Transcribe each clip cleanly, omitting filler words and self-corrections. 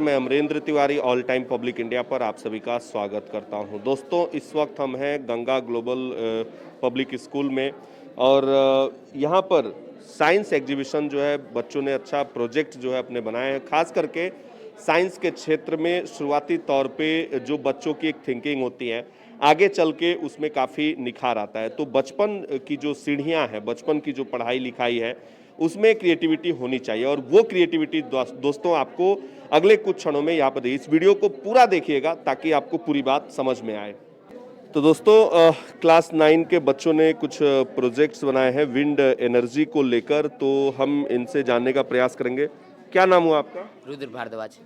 मैं Amrendra Tiwari all time public India पर आप सभी का स्वागत करता हूं। दोस्तों, इस वक्त हम हैं गंगा ग्लोबल पब्लिक स्कूल में और यहां पर साइंस एग्जीबिशन जो है, बच्चों ने अच्छा प्रोजेक्ट जो है अपने बनाए हैं। खास करके साइंस के क्षेत्र में शुरुआती तौर पे जो बच्चों की एक थिंकिंग होती है, आगे चल के उसमें काफ़ी निखार आता है। तो बचपन की जो सीढ़ियां हैं, बचपन की जो पढ़ाई लिखाई है, उसमें क्रिएटिविटी होनी चाहिए और वो क्रिएटिविटी दोस्तों आपको अगले कुछ क्षणों में यहाँ पर इस वीडियो को पूरा देखिएगा ताकि आपको पूरी बात समझ में आए। तो दोस्तों, क्लास 9 के बच्चों ने कुछ प्रोजेक्ट्स बनाए हैं विंड एनर्जी को लेकर, तो हम इनसे जानने का प्रयास करेंगे। क्या नाम हुआ आपका? रुद्र भारद्वाज।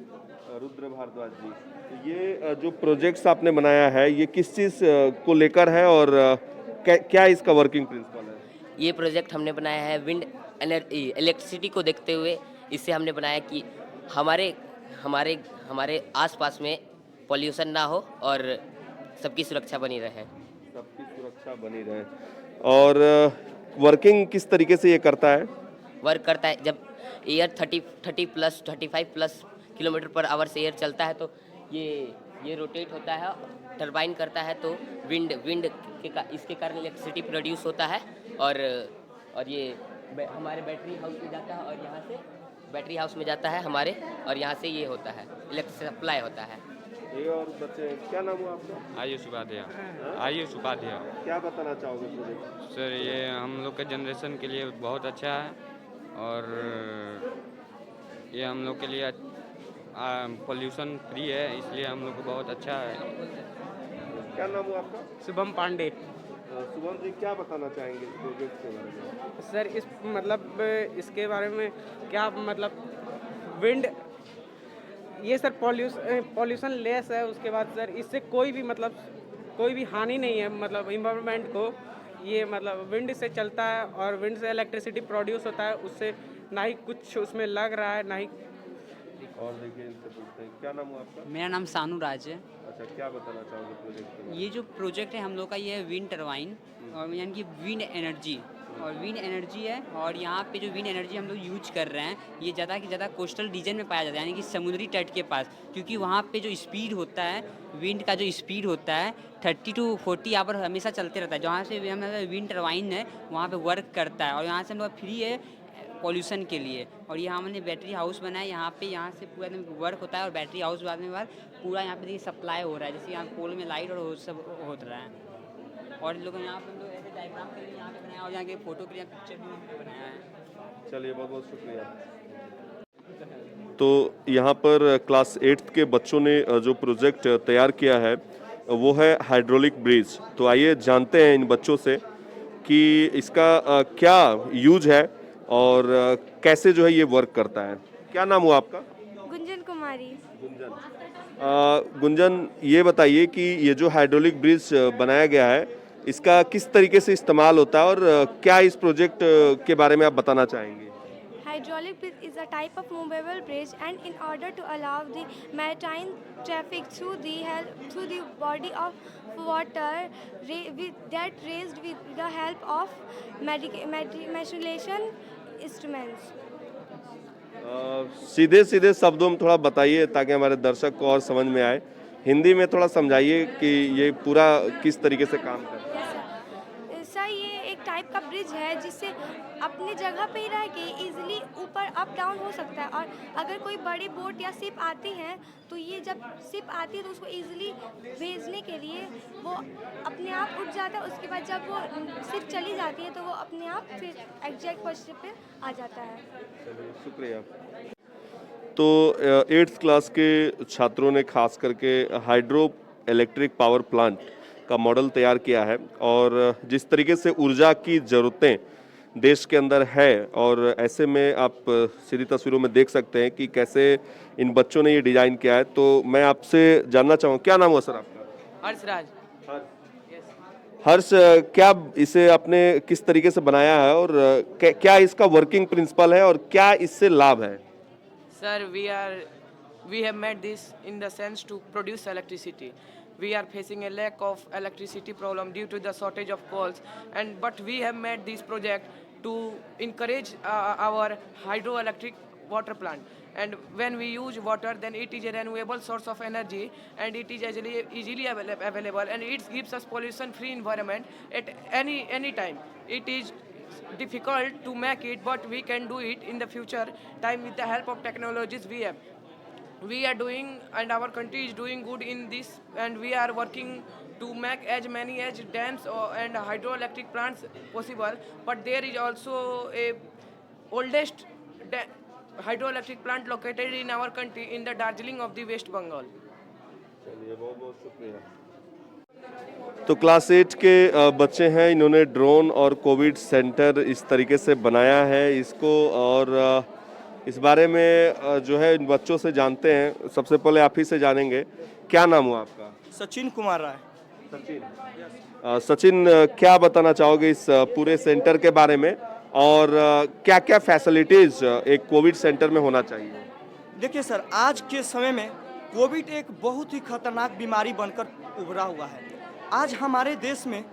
रुद्र भारद्वाज जी। तो ये जो प्रोजेक्ट्स आपने बनाया है, ये किस चीज़ को लेकर है और क्या इसका वर्किंग प्रिंसिपल है? ये प्रोजेक्ट हमने बनाया है विंड एनर्जी इलेक्ट्रिसिटी को देखते हुए। इससे हमने बनाया कि हमारे हमारे हमारे आसपास में पॉल्यूशन ना हो और सबकी सुरक्षा बनी रहे। सबकी सुरक्षा बनी रहे। और वर्किंग किस तरीके से ये करता है? वर्क करता है जब air 30 plus 35 plus kilometre per hour से एयर चलता है तो ये ये रोटेट होता है, टरबाइन करता है, तो विंड इसके कारण इलेक्ट्रिसिटी प्रोड्यूस होता है और ये हमारे बैटरी हाउस में जाता है और यहाँ से बैटरी हाउस में जाता है हमारे, और यहाँ से ये होता है इलेक्ट्रिक सप्लाई होता है। ये और बच्चे, क्या नाम हुआ आपका? आयुष उपाध्याय। आयुष उपाध्याय। क्या बताना चाहोगे प्रोजेक्ट? सर, ये हम लोग के जनरेशन के लिए बहुत अच्छा है और ये हम लोग के लिए पोल्यूशन फ्री है, इसलिए हम लोग को बहुत अच्छा है। क्या नाम हुआ आपका? शुभम पांडे। शुभम जी, क्या बताना चाहेंगे इस प्रोजेक्ट के बारे में? सर, इस मतलब इसके बारे में क्या मतलब विंड, ये सर पॉल्यूशन लेस है। उसके बाद सर इससे कोई भी हानि नहीं है मतलब इन्वायरमेंट को। ये मतलब विंड से चलता है और विंड से इलेक्ट्रिसिटी प्रोड्यूस होता है, उससे ना ही कुछ उसमें लग रहा है ना ही। और देखिए, इनसे पूछते हैं, क्या नाम हुआ आपका? मेरा नाम सानू राज है। अच्छा, क्या बताना चाहोगे प्रोजेक्ट के बारे में? ये जो प्रोजेक्ट है हम लोग का, ये है विंड टरबाइन और यानी कि विंड एनर्जी, और विंड एनर्जी है। और यहाँ पे जो विंड एनर्जी हम लोग यूज कर रहे हैं, ये ज़्यादा से ज़्यादा कोस्टल रीजन में पाया जाता है, यानी कि समुद्री तट के पास, क्योंकि वहाँ पे जो स्पीड होता है, विंड का जो स्पीड होता है 30 to 40 आवर हमेशा चलते रहता है। जहाँ से हमारा विंड टरबाइन है वहाँ पे वर्क करता है और यहाँ से हम लोग फ्री है पॉल्यूशन के लिए। और यहाँ हमने बैटरी हाउस बनाया, यहाँ से पूरा एकदम वर्क होता है और बैटरी हाउस बाद में पूरा यहाँ पे देखिए सप्लाई हो रहा है, जैसे यहाँ पोल में लाइट और सब हो रहा है। और इन लोगों ने यहाँ पे हम लोग ऐसे डायग्राम के लिए यहाँ पे बनाया और यहाँ के फोटो के लिए पिक्चर भी बनाया है। चलिए, बहुत बहुत शुक्रिया। तो यहाँ पर क्लास 8 के बच्चों ने जो प्रोजेक्ट तैयार किया है वो है हाइड्रोलिक ब्रिज। तो आइए जानते हैं इन बच्चों से कि इसका क्या यूज है और कैसे जो है ये वर्क करता है। क्या नाम हुआ आपका? गुंजन कुमारी। गुंजन, ये बताइए कि ये जो हाइड्रोलिक ब्रिज बनाया गया है, इसका किस तरीके से इस्तेमाल होता है और क्या इस प्रोजेक्ट के बारे में आप बताना चाहेंगे? Hydraulic bridge is a type of movable bridge, and in order to allow the maritime traffic through the body of water that raised with the help of mesulation instruments. सीधे सीधे शब्दों में थोड़ा बताइए ताकि हमारे दर्शक को और समझ में आए। हिंदी में थोड़ा समझाइए कि ये पूरा किस तरीके से काम करता है। Yes, सर, ये एक टाइप का ब्रिज है जिससे अपनी जगह पे ही रह के इजीली ऊपर अप डाउन हो सकता है। और अगर कोई बड़ी बोट या शिप आती हैं तो ये जब शिप आती है तो उसको इजीली भेजने के लिए वो अपने आप उठ जाता है। उसके बाद जब वो शिप चली जाती है तो वो अपने आप फिर एग्जैक्ट पोजीशन पे आ जाता है। चलिए, शुक्रिया। तो 8th क्लास के छात्रों ने खास करके हाइड्रो इलेक्ट्रिक पावर प्लांट का मॉडल तैयार किया है और जिस तरीके से ऊर्जा की ज़रूरतें देश के अंदर है, और ऐसे में आप सीधी तस्वीरों में देख सकते हैं कि कैसे इन बच्चों ने ये डिज़ाइन किया है। तो मैं आपसे जानना चाहूँ, क्या नाम हुआ सर आपका? हर्षराज। हर्ष, क्या इसे आपने किस तरीके से बनाया है और क्या इसका वर्किंग प्रिंसिपल है और क्या इससे लाभ है? Sir, we have made this in the sense to produce electricity. We are facing a lack of electricity problem due to the shortage of coals, but we have made this project to encourage our hydroelectric water plant. and when we use water, then it is a renewable source of energy, and it is easily available, and it gives us pollution-free environment at any time. It is difficult to make it, but we can do it in the future time with the help of technologies we have. We are doing, and our country is doing good in this, and we are working to make as many as dams and hydroelectric plants possible. But there is also a oldest hydroelectric plant located in our country in the Darjeeling of the West Bengal. चलिए बहुत बहुत शुक्रिया। तो class 8 के बच्चे हैं, इन्होंने drone और कोविड सेंटर इस तरीके से बनाया है इसको, और इस बारे में जो है इन बच्चों से जानते हैं। सबसे पहले आप ही से जानेंगे, क्या नाम हुआ आपका? सचिन कुमार राय। सचिन, क्या बताना चाहोगे इस पूरे सेंटर के बारे में, और क्या क्या फैसिलिटीज एक कोविड सेंटर में होना चाहिए? देखिए सर, आज के समय में कोविड एक बहुत ही खतरनाक बीमारी बनकर उभरा हुआ है। आज हमारे देश में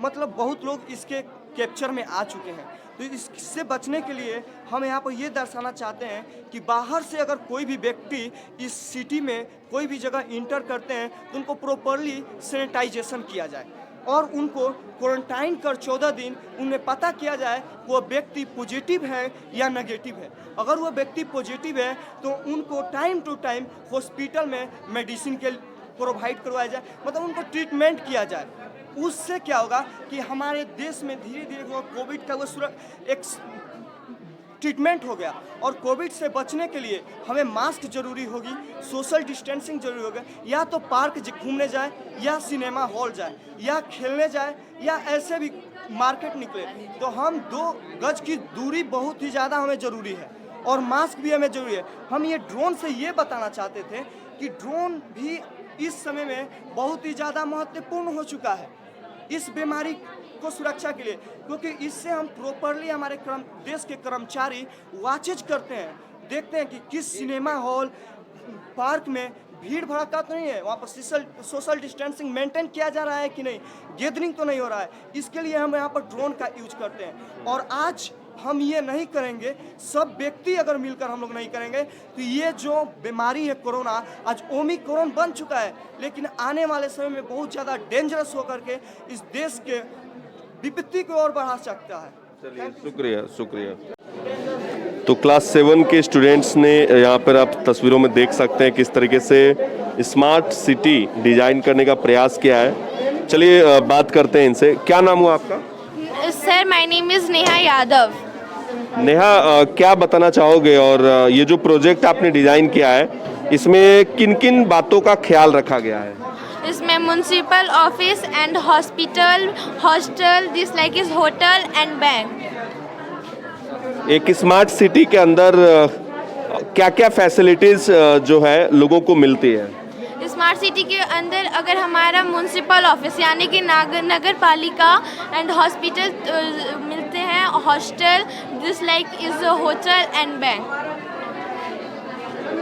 मतलब बहुत लोग इसके कैप्चर में आ चुके हैं, तो इससे बचने के लिए हम यहाँ पर ये दर्शाना चाहते हैं कि बाहर से अगर कोई भी व्यक्ति इस सिटी में कोई भी जगह इंटर करते हैं तो उनको प्रॉपरली सैनिटाइजेशन किया जाए और उनको क्वारंटाइन कर 14 दिन उनमें पता किया जाए वो व्यक्ति पॉजिटिव है या नेगेटिव है। अगर वो व्यक्ति पॉजिटिव है तो उनको टाइम टू टाइम हॉस्पिटल में मेडिसिन के प्रोवाइड करवाया जाए, मतलब उनको ट्रीटमेंट किया जाए। उससे क्या होगा कि हमारे देश में धीरे धीरे वो कोविड का वो एक ट्रीटमेंट हो गया, और कोविड से बचने के लिए हमें मास्क जरूरी होगी, सोशल डिस्टेंसिंग जरूरी होगा। या तो पार्क घूमने जाए, या सिनेमा हॉल जाए, या खेलने जाए, या ऐसे भी मार्केट निकले, तो हम 2 गज की दूरी बहुत ही ज़्यादा हमें ज़रूरी है, और मास्क भी हमें ज़रूरी है। हम ये ड्रोन से ये बताना चाहते थे कि ड्रोन भी इस समय में बहुत ही ज़्यादा महत्वपूर्ण हो चुका है इस बीमारी को सुरक्षा के लिए, क्योंकि इससे हम प्रॉपरली हमारे देश के कर्मचारी वॉचेज करते हैं, देखते हैं कि किस सिनेमा हॉल पार्क में भीड़ भड़का तो नहीं है, वहाँ पर सोशल डिस्टेंसिंग मेंटेन किया जा रहा है कि नहीं, गैदरिंग तो नहीं हो रहा है। इसके लिए हम यहाँ पर ड्रोन का यूज करते हैं। और आज हम ये नहीं करेंगे, सब व्यक्ति अगर मिलकर हम लोग नहीं करेंगे तो ये जो बीमारी है कोरोना, आज ओमिक्रॉन बन चुका है, लेकिन आने वाले समय में बहुत ज़्यादा डेंजरस होकर के इस देश के विपत्ति को और बढ़ा सकता है। चलिए, शुक्रिया। तो क्लास 7 के स्टूडेंट्स ने यहाँ पर आप तस्वीरों में देख सकते हैं किस तरीके से स्मार्ट सिटी डिजाइन करने का प्रयास किया है। चलिए बात करते हैं इनसे। क्या नाम हुआ आपका? Sir, my name is Neha Yadav. Neha, क्या बताना चाहोगे, और ये जो प्रोजेक्ट आपने डिजाइन किया है इसमें किन किन बातों का ख्याल रखा गया है? इसमें municipal office and hospital, hostel, this like is hotel and bank. एक स्मार्ट सिटी के अंदर क्या क्या फैसिलिटीज जो है लोगों को मिलती है? स्मार्ट सिटी के अंदर अगर हमारा म्युनिसिपल ऑफिस यानी कि नगर पालिका एंड हॉस्पिटल मिलते हैं, hostel, this like is hotel and bank.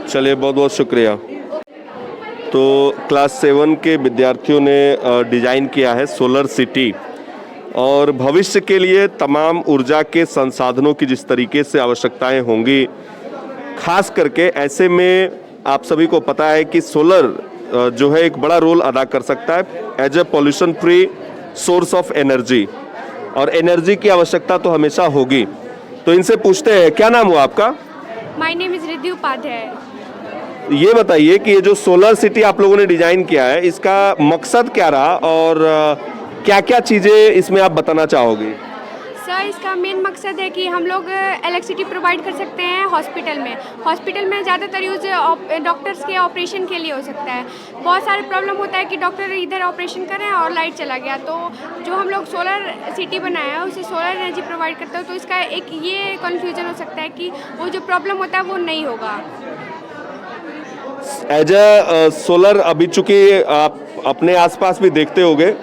चलिए, बहुत बहुत शुक्रिया। तो क्लास 7 के विद्यार्थियों ने डिजाइन किया है सोलर सिटी, और भविष्य के लिए तमाम ऊर्जा के संसाधनों की जिस तरीके से आवश्यकताएं होंगी, खास करके ऐसे में आप सभी को पता है कि सोलर जो है एक बड़ा रोल अदा कर सकता है as a pollution free source of energy, और एनर्जी की आवश्यकता तो हमेशा होगी। तो इनसे पूछते हैं, क्या नाम हुआ आपका? My name is Riddhi Upadhyay. ये बताइए कि ये जो सोलर सिटी आप लोगों ने डिजाइन किया है, इसका मकसद क्या रहा, और क्या क्या चीज़ें इसमें आप बताना चाहोगे? सर, इसका मेन मकसद है कि हम लोग इलेक्ट्रिसिटी प्रोवाइड कर सकते हैं हॉस्पिटल में ज़्यादातर यूज डॉक्टर्स के ऑपरेशन के लिए हो सकता है। बहुत सारे प्रॉब्लम होता है कि डॉक्टर इधर ऑपरेशन कर रहे हैं और लाइट चला गया, तो जो हम लोग सोलर सिटी बनाया है उसे सोलर एनर्जी प्रोवाइड करता है, तो इसका एक ये कन्फ्यूजन हो सकता है कि वो जो प्रॉब्लम होता है वो नहीं होगा। एज ए सोलर, अभी चूँकि आप अपने आसपास भी देखते होंगे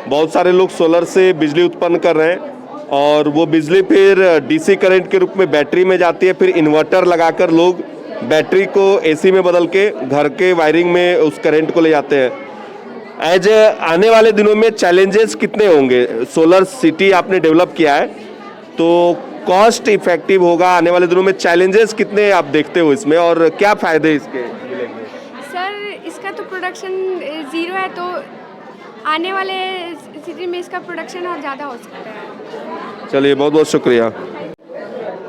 बहुत सारे लोग सोलर से बिजली उत्पन्न कर रहे हैं, और वो बिजली फिर डीसी करंट के रूप में बैटरी में जाती है, फिर इन्वर्टर लगाकर लोग बैटरी को एसी में बदल के घर के वायरिंग में उस करंट को ले जाते हैं। एज आने वाले दिनों में चैलेंजेस कितने होंगे? सोलर सिटी आपने डेवलप किया है, तो कॉस्ट इफेक्टिव होगा? आने वाले दिनों में चैलेंजेस कितने आप देखते हो इसमें और क्या फ़ायदे इसके मिलेंगे? सर इसका तो प्रोडक्शन ज़ीरो है, तो आने वाले सिटी में इसका प्रोडक्शन और ज़्यादा हो सकता है। चलिए, बहुत बहुत शुक्रिया।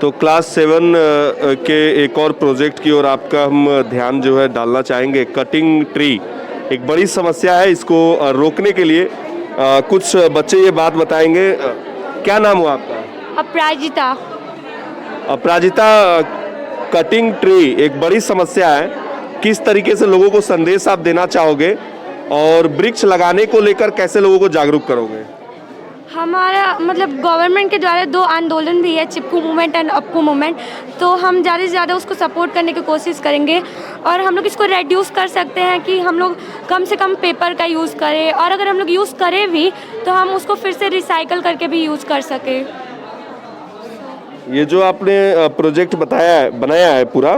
तो क्लास 7 के एक और प्रोजेक्ट की ओर आपका हम ध्यान जो है डालना चाहेंगे। कटिंग ट्री एक बड़ी समस्या है, इसको रोकने के लिए कुछ बच्चे ये बात बताएंगे। क्या नाम हुआ आपका? अपराजिता। अपराजिता, कटिंग ट्री एक बड़ी समस्या है, किस तरीके से लोगों को संदेश आप देना चाहोगे और वृक्ष लगाने को लेकर कैसे लोगों को जागरूक करोगे? हमारा मतलब गवर्नमेंट के द्वारा 2 आंदोलन भी है, चिपकू मूवमेंट एंड अपकू मूवमेंट, तो हम ज़्यादा से ज़्यादा उसको सपोर्ट करने की कोशिश करेंगे और हम लोग इसको रेड्यूस कर सकते हैं कि हम लोग कम से कम पेपर का यूज़ करें, और अगर हम लोग यूज़ करें भी तो हम उसको फिर से रिसाइकल करके भी यूज़ कर सकें। ये जो आपने प्रोजेक्ट बनाया है पूरा,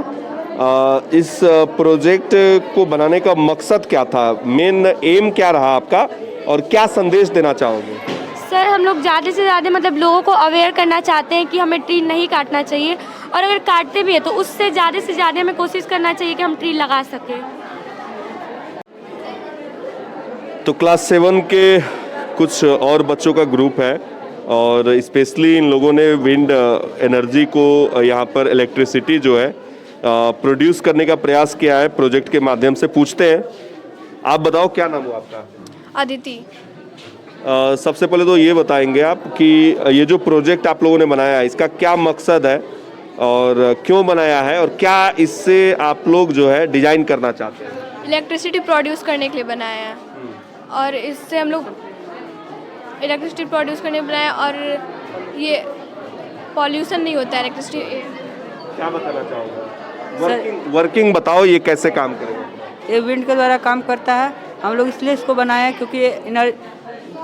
इस प्रोजेक्ट को बनाने का मकसद क्या था? मेन एम क्या रहा आपका और क्या संदेश देना चाहोगे? सर हम लोग ज़्यादा से ज़्यादा मतलब लोगों को अवेयर करना चाहते हैं कि हमें ट्री नहीं काटना चाहिए, और अगर काटते भी है तो उससे ज़्यादा हमें कोशिश करना चाहिए कि हम ट्री लगा सकें। तो क्लास 7 के कुछ और बच्चों का ग्रुप है और स्पेशली इन लोगों ने विंड एनर्जी को यहाँ पर इलेक्ट्रिसिटी जो है प्रोड्यूस करने का प्रयास किया है प्रोजेक्ट के माध्यम से। पूछते हैं, आप बताओ क्या नाम हुआ आपका? अदिति। सबसे पहले तो ये बताएंगे आप कि ये जो प्रोजेक्ट आप लोगों ने बनाया है इसका क्या मकसद है और क्यों बनाया है और क्या इससे आप लोग जो है डिजाइन करना चाहते हैं? इलेक्ट्रिसिटी प्रोड्यूस करने के लिए बनाया है, और इससे हम लोग इलेक्ट्रिसिटी प्रोड्यूस करने के लिए बनाया, और ये पॉल्यूशन नहीं होता है इलेक्ट्रिसिटी। क्या बताना चाहोगे? वर्किंग बताओ, ये कैसे काम करेगा? ये विंड के द्वारा काम करता है। हम लोग इसलिए इसको बनाए हैं क्योंकि ये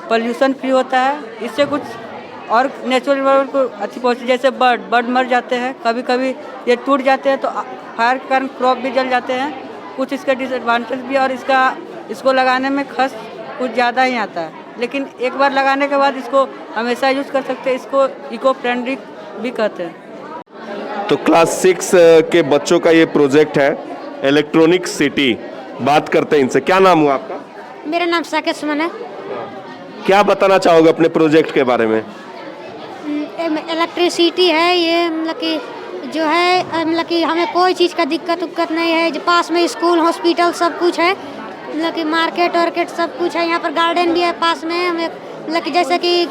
पॉल्यूशन फ्री होता है, इससे कुछ और नेचुरल एनवायरनमेंट को अच्छी पहुँचती, जैसे बर्ड मर जाते हैं, कभी कभी ये टूट जाते हैं तो फायर के कारण क्रॉप भी जल जाते हैं। कुछ इसके डिसएडवांटेज भी, और इसको लगाने में खर्च कुछ ज़्यादा ही आता है, लेकिन एक बार लगाने के बाद इसको हमेशा यूज़ कर सकते हैं। इसको इको फ्रेंडली भी कहते हैं। तो क्लास 6 के बच्चों का ये प्रोजेक्ट है इलेक्ट्रॉनिक सिटी। बात करते हैं इनसे। क्या नाम हुआ आपका? मेरा नाम साकेत सुमन है। क्या बताना चाहोगे अपने प्रोजेक्ट के बारे में? इलेक्ट्रिसिटी है ये, मतलब कि जो है मतलब कि हमें कोई चीज़ का दिक्कत नहीं है। जो पास में स्कूल हॉस्पिटल सब कुछ है, मतलब कि मार्केट वार्केट सब कुछ है। यहाँ पर गार्डन भी है पास में, हमें मतलब कि जैसे कि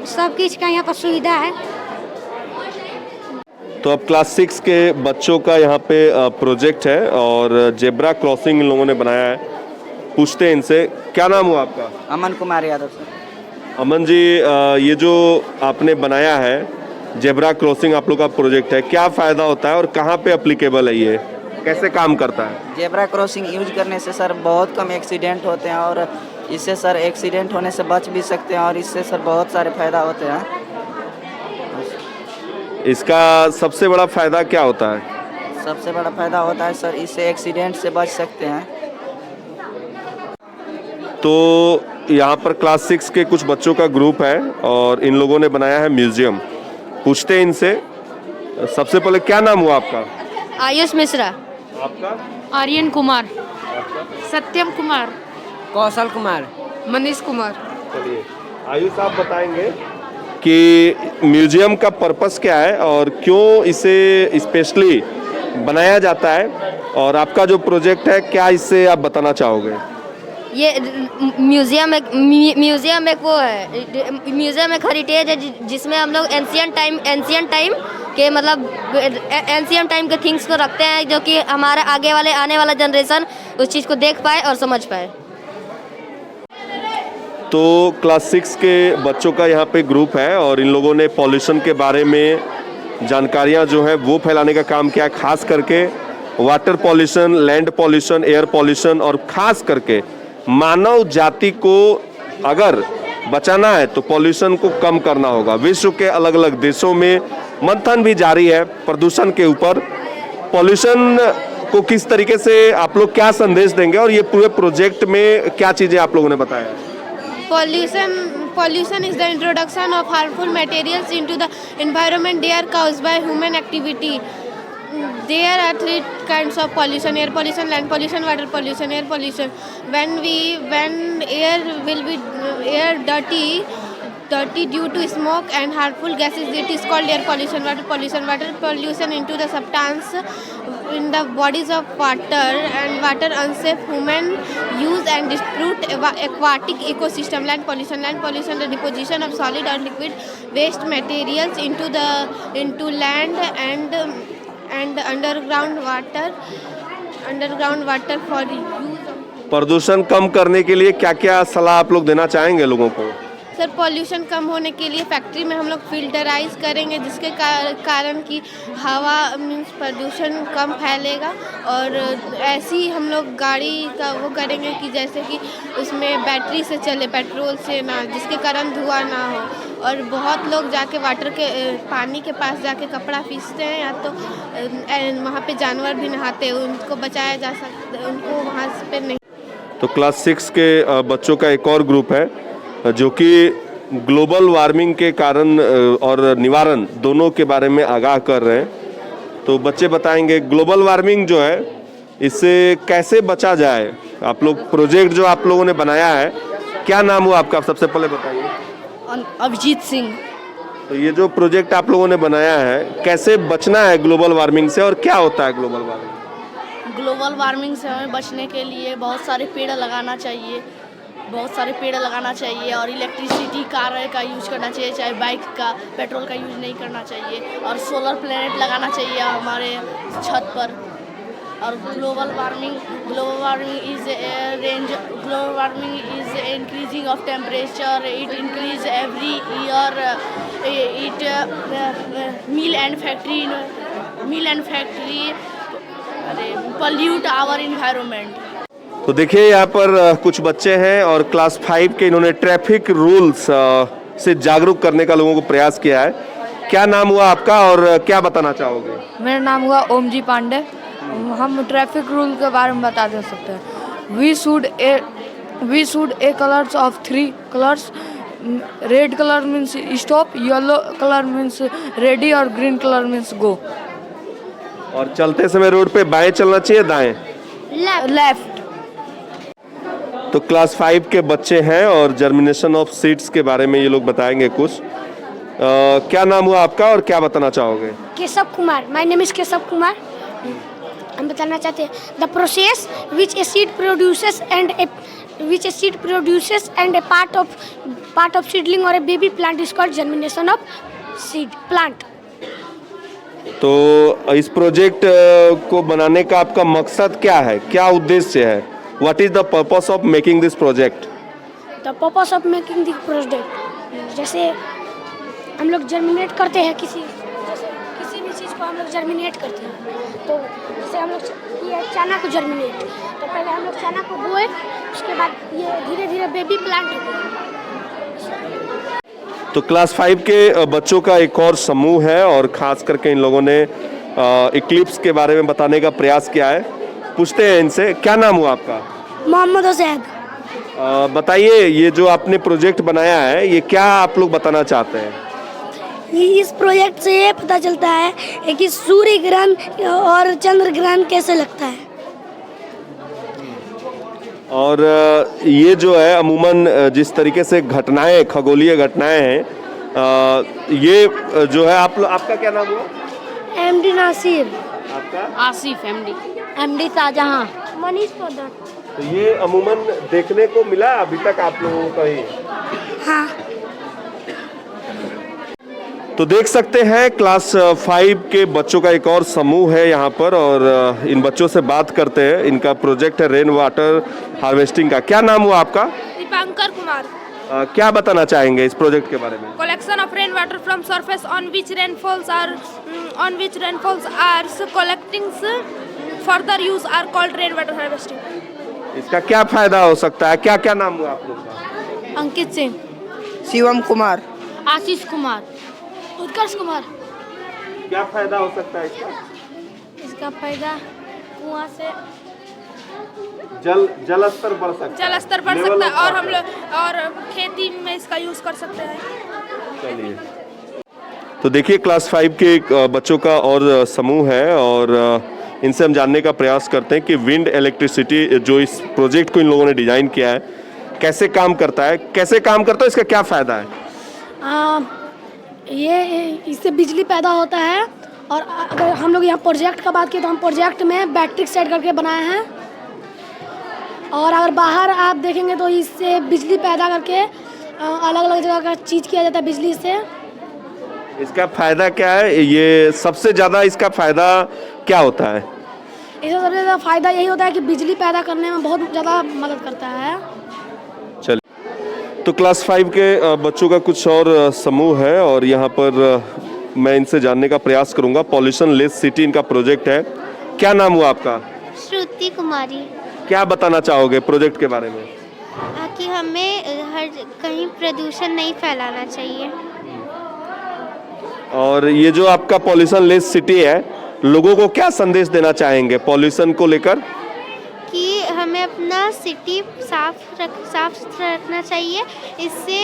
सब चीज़ का यहाँ पर सुविधा है। तो अब क्लास 6 के बच्चों का यहाँ पे प्रोजेक्ट है और जेब्रा क्रॉसिंग इन लोगों ने बनाया है। पूछते हैं इनसे, क्या नाम हुआ आपका? अमन कुमार यादव सर। अमन जी, ये जो आपने बनाया है जेब्रा क्रॉसिंग आप लोग का प्रोजेक्ट है, क्या फ़ायदा होता है और कहाँ पे एप्लीकेबल है, ये कैसे काम करता है? जेब्रा क्रॉसिंग यूज करने से सर बहुत कम एक्सीडेंट होते हैं, और इससे सर एक्सीडेंट होने से बच भी सकते हैं, और इससे सर बहुत सारे फ़ायदा होते हैं। इसका सबसे बड़ा फ़ायदा क्या होता है? सबसे बड़ा फ़ायदा होता है सर, इससे एक्सीडेंट से बच सकते हैं। तो यहाँ पर क्लास 6 के कुछ बच्चों का ग्रुप है और इन लोगों ने बनाया है म्यूजियम। पूछते हैं इनसे, सबसे पहले क्या नाम हुआ आपका? आयुष मिश्रा। आपका? आर्यन कुमार। सत्यम कुमार। कौशल कुमार। मनीष कुमार। चलिए, आयुष आप बताएंगे कि म्यूजियम का पर्पस क्या है और क्यों इसे स्पेशली बनाया जाता है, और आपका जो प्रोजेक्ट है क्या इससे आप बताना चाहोगे? ये म्यूजियम एक वो है, म्यूजियम एक हेरिटेज है जिसमें हम लोग एंशियंट टाइम के मतलब एंशियंट टाइम के थिंग्स को रखते हैं, जो कि हमारा आने वाला जनरेशन उस चीज़ को देख पाए और समझ पाए। तो क्लास 6 के बच्चों का यहाँ पे ग्रुप है और इन लोगों ने पॉल्यूशन के बारे में जानकारियाँ जो है वो फैलाने का काम किया, खास करके water pollution, land pollution, air pollution, और खास करके मानव जाति को अगर बचाना है तो पॉल्यूशन को कम करना होगा। विश्व के अलग अलग देशों में मंथन भी जारी है प्रदूषण के ऊपर। पॉल्यूशन को किस तरीके से आप लोग क्या संदेश देंगे और ये पूरे प्रोजेक्ट में क्या चीज़ें आप लोगों ने बताया? Pollution is the introduction of harmful materials into the environment. They are caused by human activity. There are three kinds of pollution: air pollution, land pollution, water pollution. Air pollution, when air will be dirty due to smoke and harmful gases, it is called air pollution. Water pollution into the substance in the bodies of water and water unsafe human use and dispute aquatic ecosystem. Land pollution, the deposition of solid or liquid waste materials into land and underground water for use. प्रदूषण कम करने के लिए क्या क्या सलाह आप लोग देना चाहेंगे लोगों को? सर, पॉल्यूशन कम होने के लिए फैक्ट्री में हम लोग फिल्टराइज करेंगे, जिसके कारण कि हवा मीन्स प्रदूषण कम फैलेगा। और ऐसी ही हम लोग गाड़ी का वो करेंगे कि जैसे कि उसमें बैटरी से चले, पेट्रोल से ना, जिसके कारण धुआं ना हो। और बहुत लोग जाके पानी के पास जाके कपड़ा फीसते हैं, या तो वहाँ पे जानवर भी नहाते हैं, उनको बचाया जा सकता है, उनको वहाँ पे नहीं। तो क्लास 6 के बच्चों का एक और ग्रुप है जो कि ग्लोबल वार्मिंग के कारण और निवारण दोनों के बारे में आगाह कर रहे हैं। तो बच्चे बताएंगे ग्लोबल वार्मिंग जो है इससे कैसे बचा जाए। आप लोग प्रोजेक्ट जो आप लोगों ने बनाया है, क्या नाम हुआ आपका, सबसे पहले बताइए। अभिजीत सिंह। तो ये जो प्रोजेक्ट आप लोगों ने बनाया है, कैसे बचना है ग्लोबल वार्मिंग से और क्या होता है ग्लोबल वार्मिंग? ग्लोबल वार्मिंग से हमें बचने के लिए बहुत सारे पेड़ लगाना चाहिए, और इलेक्ट्रिसिटी कार का यूज करना चाहिए, चाहे बाइक का, पेट्रोल का यूज नहीं करना चाहिए, और सोलर प्लेनेट लगाना चाहिए हमारे छत पर। और global warming is increasing of temperature, it increase every year, mill and factory pollute our environment। तो देखिए यहाँ पर कुछ बच्चे हैं और क्लास 5 के इन्होंने ट्रैफिक रूल्स से जागरूक करने का लोगों को प्रयास किया है। क्या नाम हुआ आपका और क्या बताना चाहोगे? मेरा नाम हुआ ओम जी पांडे। हम ट्रैफिक रूल के बारे में बता दे सकते हैं। We should a colours of 3 colours. Red colour means stop, yellow colour means ready और ग्रीन कलर मीन्स गो। और चलते समय रोड पे बाएं चलना चाहिए, दाएं? लेफ्ट। तो क्लास 5 के बच्चे हैं और जर्मिनेशन ऑफ सीड्स के बारे में ये लोग बताएंगे कुछ। क्या नाम हुआ आपका और क्या बताना चाहोगे? Keshav Kumar. My name is Keshav Kumar. हम बताना चाहते हैं the process which a seed produces and a part of seedling or a baby plant is called germination of seed plant. तो इस प्रोजेक्ट को बनाने का आपका मकसद क्या है, क्या उद्देश्य है? What is the purpose of making this project? The purpose of making this project, जैसे हम लोग जर्मिनेट करते हैं किसी भी चीज़ को हम लोग जर्मिनेट करते हैं। तो जैसे हम लोग ये चना को जर्मिनेट, तो पहले हम लोग चना को बोए, उसके बाद ये धीरे धीरे बेबी प्लांट होता है। तो क्लास 5 के बच्चों का एक और समूह है और ख़ास करके इन लोगों ने इक्लिप्स के बारे में बताने का प्रयास किया है। पूछते हैं इनसे, क्या नाम हुआ आपका? मोहम्मद हुसैन। बताइए, ये जो आपने प्रोजेक्ट बनाया है, ये क्या आप लोग बताना चाहते हैं? इस प्रोजेक्ट से ये पता चलता है कि सूर्य ग्रहण और चंद्र ग्रहण कैसे लगता है। और ये जो है अमूमन जिस तरीके से घटनाएं, खगोलीय घटनाएं हैं, ये जो है आपका क्या नाम हुआ? एमडी नासिर। आपका? आसिफ। एमडी शाहजहां। मनीष पोदर। तो ये अमूमन देखने को मिला अभी तक आप लोगों को कहीं? हाँ। तो देख सकते हैं क्लास 5 के बच्चों का एक और समूह है यहाँ पर और इन बच्चों से बात करते हैं। इनका प्रोजेक्ट है रेन वाटर हार्वेस्टिंग का। क्या नाम हुआ आपका? दीपांकर कुमार। क्या बताना चाहेंगे इस प्रोजेक्ट के बारे में? Collection of rain water from surface on which rainfalls are collecting further use are called rain water harvesting. इसका क्या फायदा हो सकता है? क्या क्या नाम हुआ आप लोग का? अंकित सिंह। शिवम कुमार। आशीष कुमार। उत्कर्ष कुमार। क्या फायदा हो सकता है इसका? इसका फायदा कुआं से जल स्तर बढ़ सकता है, जल स्तर बढ़ Level सकता है of और हम water। लोग और खेती में इसका यूज़ कर सकते हैं। चलिए, तो देखिए क्लास 5 के एक बच्चों का और समूह है और इनसे हम जानने का प्रयास करते हैं कि विंड इलेक्ट्रिसिटी जो इस प्रोजेक्ट को इन लोगों ने डिजाइन किया है कैसे काम करता है, इसका क्या फायदा है? ये इससे बिजली पैदा होता है और अगर हम लोग यहाँ प्रोजेक्ट का बात करें तो हम प्रोजेक्ट में बैटरी सेट करके बनाए हैं और अगर बाहर आप देखेंगे तो इससे बिजली पैदा करके अलग अलग जगह का चीज़ किया जाता है बिजली से। इसका फायदा क्या है? ये सबसे ज़्यादा इसका फायदा क्या होता है? इससे सबसे ज़्यादा फायदा यही होता है कि बिजली पैदा करने में बहुत ज़्यादा मदद करता है। चलिए, तो क्लास 5 के बच्चों का कुछ और समूह है और यहाँ पर मैं इनसे जानने का प्रयास करूँगा। पॉल्यूशन लेस सिटी इनका प्रोजेक्ट है। क्या नाम हुआ आपका? श्रुति कुमारी। क्या बताना चाहोगे प्रोजेक्ट के बारे में? कि हमें हर कहीं प्रदूषण नहीं फैलाना चाहिए। और ये जो आपका पॉल्यूशन लेस सिटी है, लोगों को क्या संदेश देना चाहेंगे पॉल्यूशन को लेकर? कि हमें अपना सिटी साफ सुथरा रखना चाहिए, इससे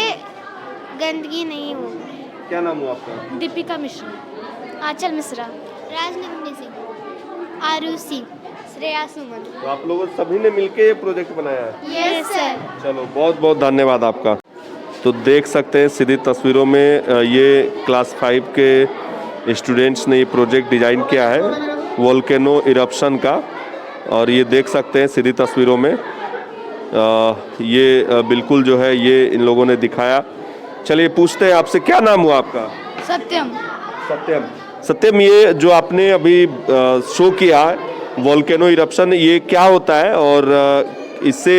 गंदगी नहीं होगी। क्या नाम हुआ आपका? दीपिका मिश्रा। आंचल मिश्रा। राजनंदिनी सिंह। आरुषि। श्रेया सुमन। तो आप लोगों सभी ने मिलके ये प्रोजेक्ट बनाया है? Yes sir. चलो, बहुत बहुत धन्यवाद आपका। तो देख सकते हैं सीधी तस्वीरों में ये क्लास 5 के स्टूडेंट्स ने ये प्रोजेक्ट डिजाइन किया है वोल्केनो इरप्शन का और ये देख सकते हैं सीधी तस्वीरों में ये बिल्कुल जो है ये इन लोगों ने दिखाया। चलिए पूछते हैं आपसे, क्या नाम हुआ आपका? सत्यम। सत्यम, ये जो आपने अभी शो किया वोल्केनो इरप्शन, ये क्या होता है और इससे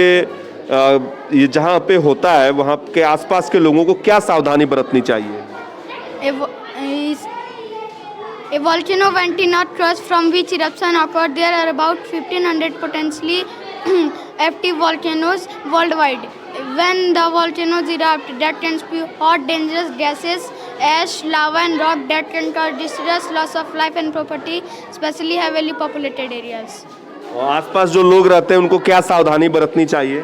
ये जहाँ पे होता है वहाँ के आसपास के लोगों को क्या सावधानी बरतनी चाहिए? A volcano went in a thrust from which eruption occurred. There are about 1,500 potentially active volcanoes worldwide. When the volcanoes erupt, that can spew hot, dangerous gases, ash, lava, and rock that can cause distress, loss of life and property, especially heavily populated areas. और आसपास जो लोग रहते हैं उनको क्या सावधानी बरतनी चाहिए?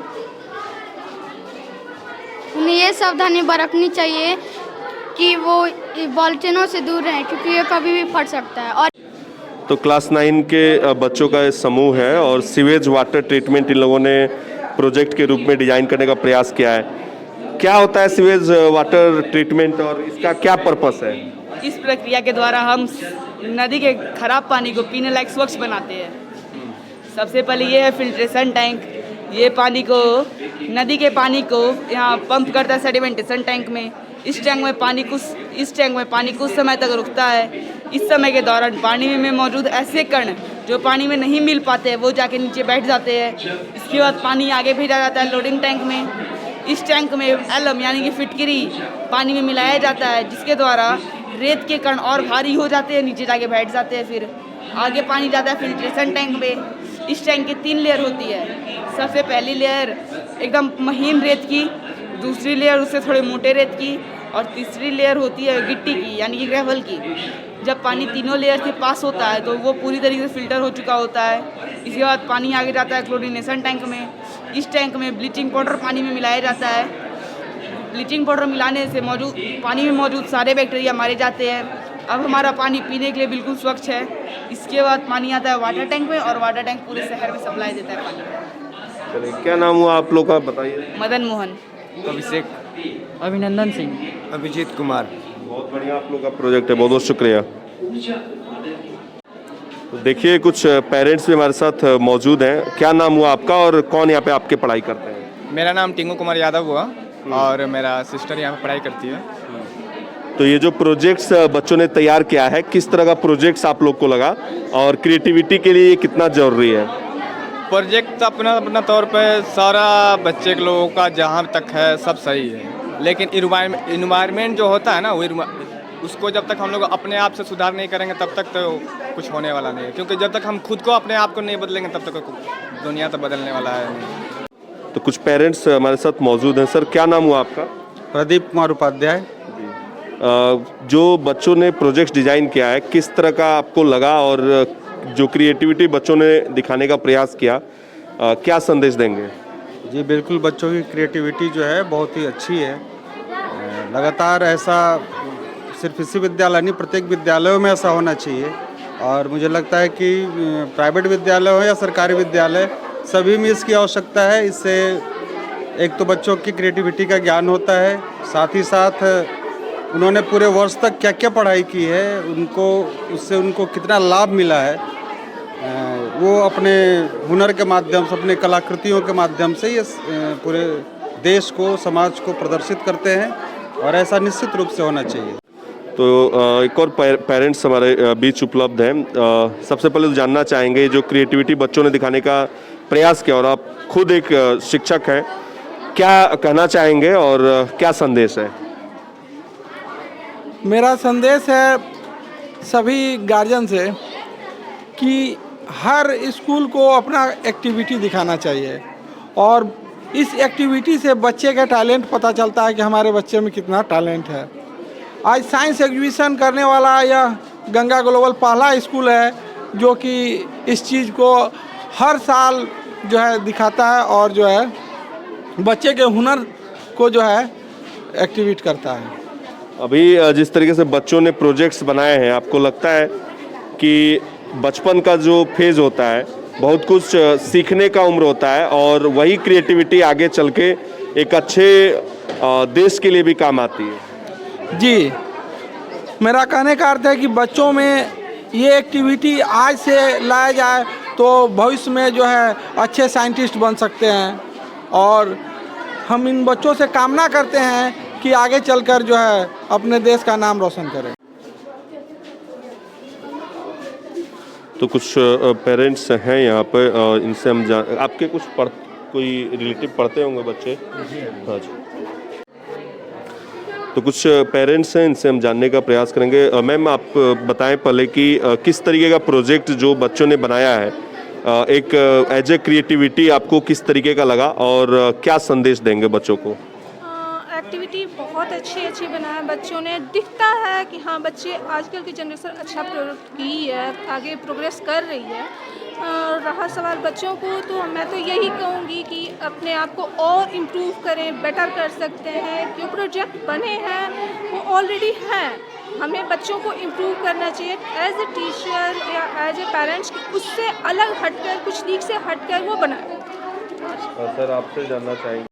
उन्हें ये सावधानी बरतनी चाहिए कि वो वॉल्केनो से दूर रहें क्योंकि ये कभी भी फट सकता है। और तो क्लास 9 के बच्चों का समूह है और सीवेज वाटर ट्रीटमेंट इन लोगों ने प्रोजेक्ट के रूप में डिजाइन करने का प्रयास किया है। क्या होता है सीवेज वाटर ट्रीटमेंट और इसका क्या पर्पस है? इस प्रक्रिया के द्वारा हम नदी के खराब पानी को पीने लायक स्वच्छ बनाते हैं। सबसे पहले ये है फिल्ट्रेशन टैंक। ये पानी को नदी के पानी को यहाँ पंप करता है सेडिमेंटेशन टैंक में। इस टैंक में पानी कुछ समय तक रुकता है। इस समय के दौरान पानी में मौजूद ऐसे कण जो पानी में नहीं मिल पाते हैं वो जाके नीचे बैठ जाते हैं। इसके बाद पानी आगे भेजा जाता है लोडिंग टैंक में। इस टैंक में एलम यानी कि फिटकरी पानी में मिलाया जाता है जिसके द्वारा रेत के कण और भारी हो जाते हैं, नीचे जाके बैठ जाते हैं। फिर आगे पानी जाता है फिल्ट्रेशन टैंक में। इस टैंक की 3 लेयर होती है। सबसे पहली लेयर एकदम महीन रेत की, दूसरी लेयर उससे थोड़े मोटे रेत की और तीसरी लेयर होती है गिट्टी की यानी कि ग्रेवल की। जब पानी तीनों लेयर से पास होता है तो वो पूरी तरीके से फिल्टर हो चुका होता है। इसके बाद पानी आगे जाता है क्लोरिनेशन टैंक में। इस टैंक में ब्लीचिंग पाउडर पानी में मिलाया जाता है। ब्लीचिंग पाउडर मिलाने से पानी में मौजूद सारे बैक्टीरिया मारे जाते हैं। अब हमारा पानी पीने के लिए बिल्कुल स्वच्छ है। इसके बाद पानी आता है वाटर टैंक में और वाटर टैंक पूरे शहर में सप्लाई देता है पानी। चलिए, क्या नाम हुआ आप लोग का बताइए? मदन मोहन। अभिषेक। अभिनंदन सिंह। अभिजीत कुमार। बहुत बढ़िया आप लोग का प्रोजेक्ट है, बहुत बहुत शुक्रिया। तो देखिए कुछ पेरेंट्स भी हमारे साथ मौजूद हैं। क्या नाम हुआ आपका और कौन यहाँ पे आपके पढ़ाई करते हैं? मेरा नाम टिंकू कुमार यादव हुआ और मेरा सिस्टर यहाँ पे पढ़ाई करती है। तो ये जो प्रोजेक्ट्स बच्चों ने तैयार किया है, किस तरह का प्रोजेक्ट्स आप लोग को लगा और क्रिएटिविटी के लिए ये कितना जरूरी है? प्रोजेक्ट अपना तौर पे सारा बच्चे के लोगों का जहाँ तक है सब सही है, लेकिन इन्वायरमेंट जो होता है ना उसको जब तक हम लोग अपने आप से सुधार नहीं करेंगे तब तक तो कुछ होने वाला नहीं है, क्योंकि जब तक हम खुद को अपने आप को नहीं बदलेंगे तब तक दुनिया तो बदलने वाला है नहीं। तो कुछ पेरेंट्स हमारे साथ मौजूद हैं। सर, क्या नाम हुआ आपका? प्रदीप कुमार उपाध्याय। जो बच्चों ने प्रोजेक्ट डिजाइन किया है, किस तरह का आपको लगा और जो क्रिएटिविटी बच्चों ने दिखाने का प्रयास किया, क्या संदेश देंगे? जी बिल्कुल, बच्चों की क्रिएटिविटी जो है बहुत ही अच्छी है। लगातार ऐसा सिर्फ इसी विद्यालय नहीं, प्रत्येक विद्यालयों में ऐसा होना चाहिए। और मुझे लगता है कि प्राइवेट विद्यालय हो या सरकारी विद्यालय, सभी में इसकी आवश्यकता है। इससे एक तो बच्चों की क्रिएटिविटी का ज्ञान होता है, साथ ही साथ उन्होंने पूरे वर्ष तक क्या क्या पढ़ाई की है, उससे उनको कितना लाभ मिला है, वो अपने हुनर के माध्यम से, अपने कलाकृतियों के माध्यम से ये पूरे देश को, समाज को प्रदर्शित करते हैं। और ऐसा निश्चित रूप से होना चाहिए। तो एक और पेरेंट्स हमारे बीच उपलब्ध हैं। सबसे पहले तो जानना चाहेंगे जो क्रिएटिविटी बच्चों ने दिखाने का प्रयास किया, और आप खुद एक शिक्षक हैं, क्या कहना चाहेंगे और क्या संदेश है? मेरा संदेश है सभी गार्जियन से कि हर स्कूल को अपना एक्टिविटी दिखाना चाहिए, और इस एक्टिविटी से बच्चे का टैलेंट पता चलता है कि हमारे बच्चे में कितना टैलेंट है। आज साइंस एग्जीबिशन करने वाला यह गंगा ग्लोबल पहला स्कूल है जो कि इस चीज़ को हर साल जो है दिखाता है, और जो है बच्चे के हुनर को जो है एक्टिवेट करता है। अभी जिस तरीके से बच्चों ने प्रोजेक्ट्स बनाए हैं, आपको लगता है कि बचपन का जो फेज़ होता है, बहुत कुछ सीखने का उम्र होता है, और वही क्रिएटिविटी आगे चल के एक अच्छे देश के लिए भी काम आती है? जी, मेरा कहने का अर्थ है कि बच्चों में ये एक्टिविटी आज से लाया जाए तो भविष्य में जो है अच्छे साइंटिस्ट बन सकते हैं, और हम इन बच्चों से कामना करते हैं कि आगे चलकर जो है अपने देश का नाम रोशन करें। तो कुछ पेरेंट्स हैं यहाँ पे, इनसे हम आपके कुछ कोई रिलेटिव पढ़ते होंगे बच्चे? हाँ जी। तो कुछ पेरेंट्स हैं, इनसे हम जानने का प्रयास करेंगे। मैम, आप बताएं पहले कि किस तरीके का प्रोजेक्ट जो बच्चों ने बनाया है, एक एज ए क्रिएटिविटी आपको किस तरीके का लगा, और क्या संदेश देंगे बच्चों को? एक्टिविटी बहुत अच्छी बना है। बच्चों ने दिखता है कि हाँ, बच्चे आजकल की जनरेशन अच्छा प्रोडक्ट की है, आगे प्रोग्रेस कर रही है। रहा सवाल बच्चों को, तो मैं तो यही कहूँगी कि अपने आप को और इम्प्रूव करें, बेटर कर सकते हैं। जो प्रोजेक्ट बने हैं वो ऑलरेडी हैं, हमें बच्चों को इम्प्रूव करना चाहिए एज ए टीचर या एज ए पेरेंट्स, उससे अलग हटकर, कुछ लीक से हटकर वो बनाए। सर, आपसे जानना चाहेंगे